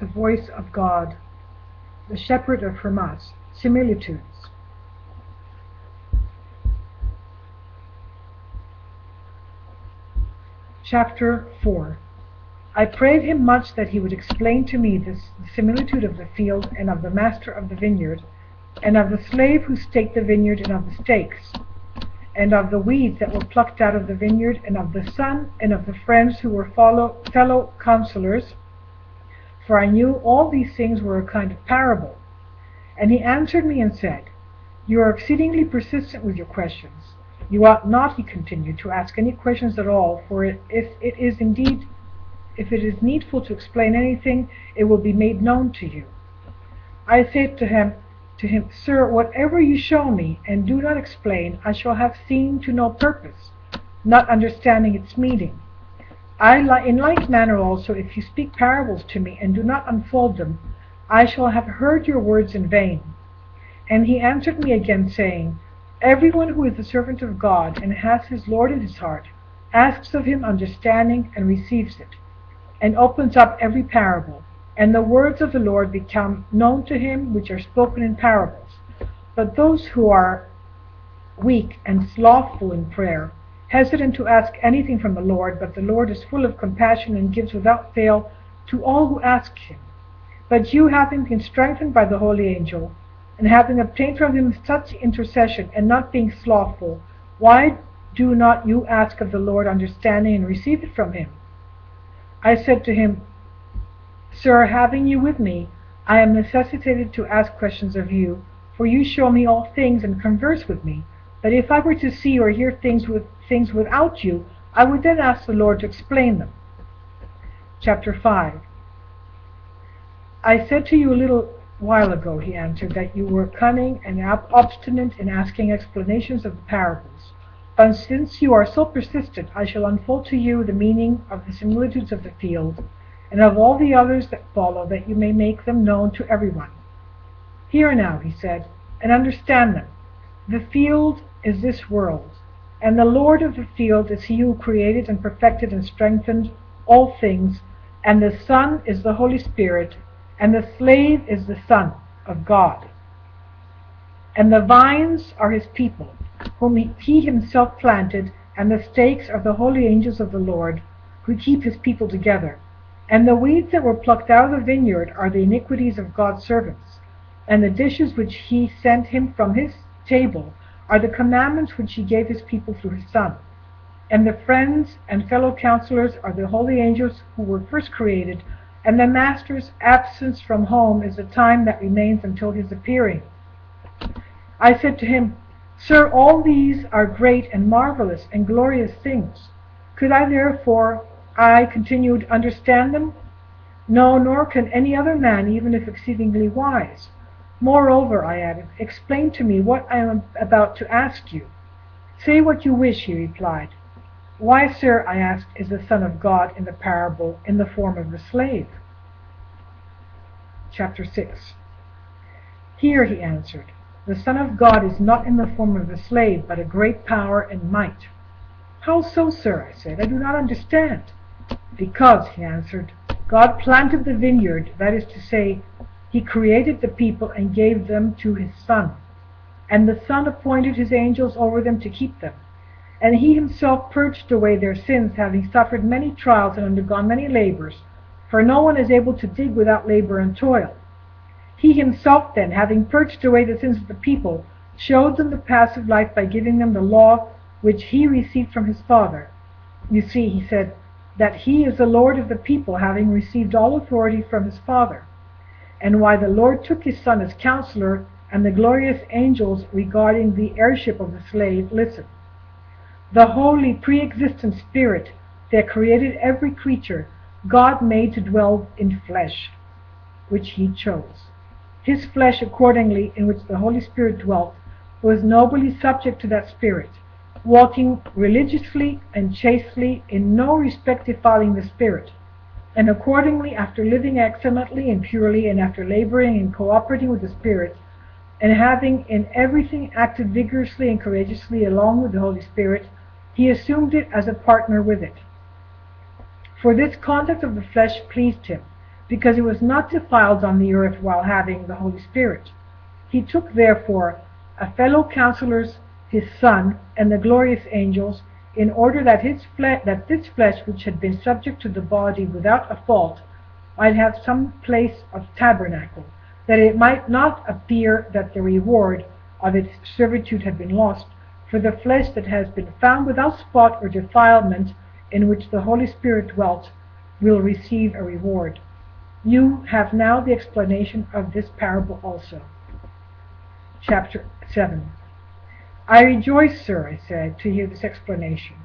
The voice of God. The Shepherd of Hermas. Similitudes. Chapter 4. I prayed him much that he would explain to me the similitude of the field, and of the master of the vineyard, and of the slave who staked the vineyard, and of the stakes, and of the weeds that were plucked out of the vineyard, and of the son, and of the friends who were fellow counselors, for I knew all these things were a kind of parable. And he answered me and said, You are exceedingly persistent with your questions. You ought not, he continued, to ask any questions at all, for if it is needful to explain anything, it will be made known to you. I said to him, Sir, whatever you show me, and do not explain, I shall have seen to no purpose, not understanding its meaning. In like manner also, if you speak parables to me, and do not unfold them, I shall have heard your words in vain. And he answered me again, saying, Everyone who is a servant of God, and has his Lord in his heart, asks of him understanding, and receives it, and opens up every parable, and the words of the Lord become known to him which are spoken in parables. But those who are weak and slothful in prayer, hesitant to ask anything from the Lord, but the Lord is full of compassion and gives without fail to all who ask him. But you, having been strengthened by the holy angel, and having obtained from him such intercession, and not being slothful, why do not you ask of the Lord understanding, and receive it from him? I said to him, Sir, having you with me, I am necessitated to ask questions of you, for you show me all things and converse with me. But if I were to see or hear things without you, I would then ask the Lord to explain them. Chapter 5. I said to you a little while ago, he answered, that you were cunning and obstinate in asking explanations of the parables. But since you are so persistent, I shall unfold to you the meaning of the similitudes of the field, and of all the others that follow, that you may make them known to everyone. Hear now, he said, and understand them. The field is this world, and the Lord of the field is he who created and perfected and strengthened all things, and the Son is the Holy Spirit, and the slave is the Son of God. And the vines are his people, whom he himself planted, and the stakes are the holy angels of the Lord, who keep his people together. And the weeds that were plucked out of the vineyard are the iniquities of God's servants, and the dishes which he sent him from his table are the commandments which he gave his people through his Son. And the friends and fellow counselors are the holy angels who were first created, and the Master's absence from home is the time that remains until his appearing. I said to him, Sir, all these are great and marvelous and glorious things. Could I therefore, I continued, understand them? No, nor can any other man, even if exceedingly wise. Moreover, I added, explain to me what I am about to ask you. Say what you wish, he replied. Why, sir, I asked, is the Son of God in the parable in the form of the slave? Chapter 6. Here, he answered, the Son of God is not in the form of the slave, but a great power and might. How so, sir? I said. I do not understand. Because, he answered, God planted the vineyard, that is to say, he created the people and gave them to his Son. And the Son appointed his angels over them to keep them. And he himself purged away their sins, having suffered many trials and undergone many labors. For no one is able to dig without labor and toil. He himself then, having purged away the sins of the people, showed them the paths of life by giving them the law which he received from his Father. You see, he said, that he is the Lord of the people, having received all authority from his Father. And why the Lord took his Son as counselor, and the glorious angels regarding the heirship of the slave, listen. The holy pre-existent Spirit that created every creature, God made to dwell in flesh, which he chose. His flesh, accordingly, in which the Holy Spirit dwelt, was nobly subject to that Spirit, walking religiously and chastely, in no respect defiling the Spirit. And accordingly, after living excellently and purely, and after laboring and cooperating with the Spirit, and having in everything acted vigorously and courageously along with the Holy Spirit, he assumed it as a partner with it. For this conduct of the flesh pleased him, because it was not defiled on the earth while having the Holy Spirit. He took therefore a fellow counselors, his Son, and the glorious angels, in order that this flesh which had been subject to the body without a fault might have some place of tabernacle, that it might not appear that the reward of its servitude had been lost, for the flesh that has been found without spot or defilement, in which the Holy Spirit dwelt, will receive a reward. You have now the explanation of this parable also. Chapter 7. I rejoice, sir, I said, to hear this explanation.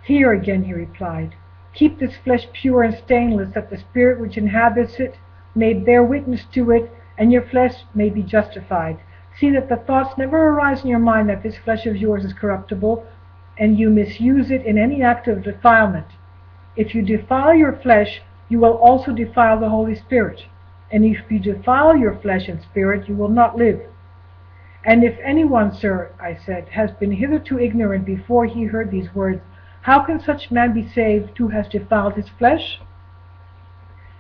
Here again, he replied, keep this flesh pure and stainless, that the spirit which inhabits it may bear witness to it, and your flesh may be justified. See that the thoughts never arise in your mind that this flesh of yours is corruptible, and you misuse it in any act of defilement. If you defile your flesh, you will also defile the Holy Spirit. And if you defile your flesh and spirit, you will not live. And if anyone, sir, I said, has been hitherto ignorant before he heard these words, how can such man be saved who has defiled his flesh?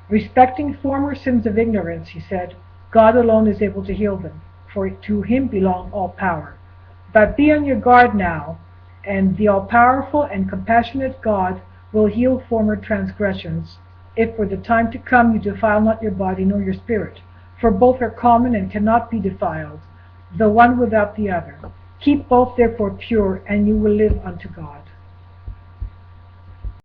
Respecting former sins of ignorance, he said, God alone is able to heal them, for to him belong all power. But be on your guard now, and the all-powerful and compassionate God will heal former transgressions, if for the time to come you defile not your body nor your spirit, for both are common and cannot be defiled, the one without the other. Keep both therefore pure, and you will live unto God.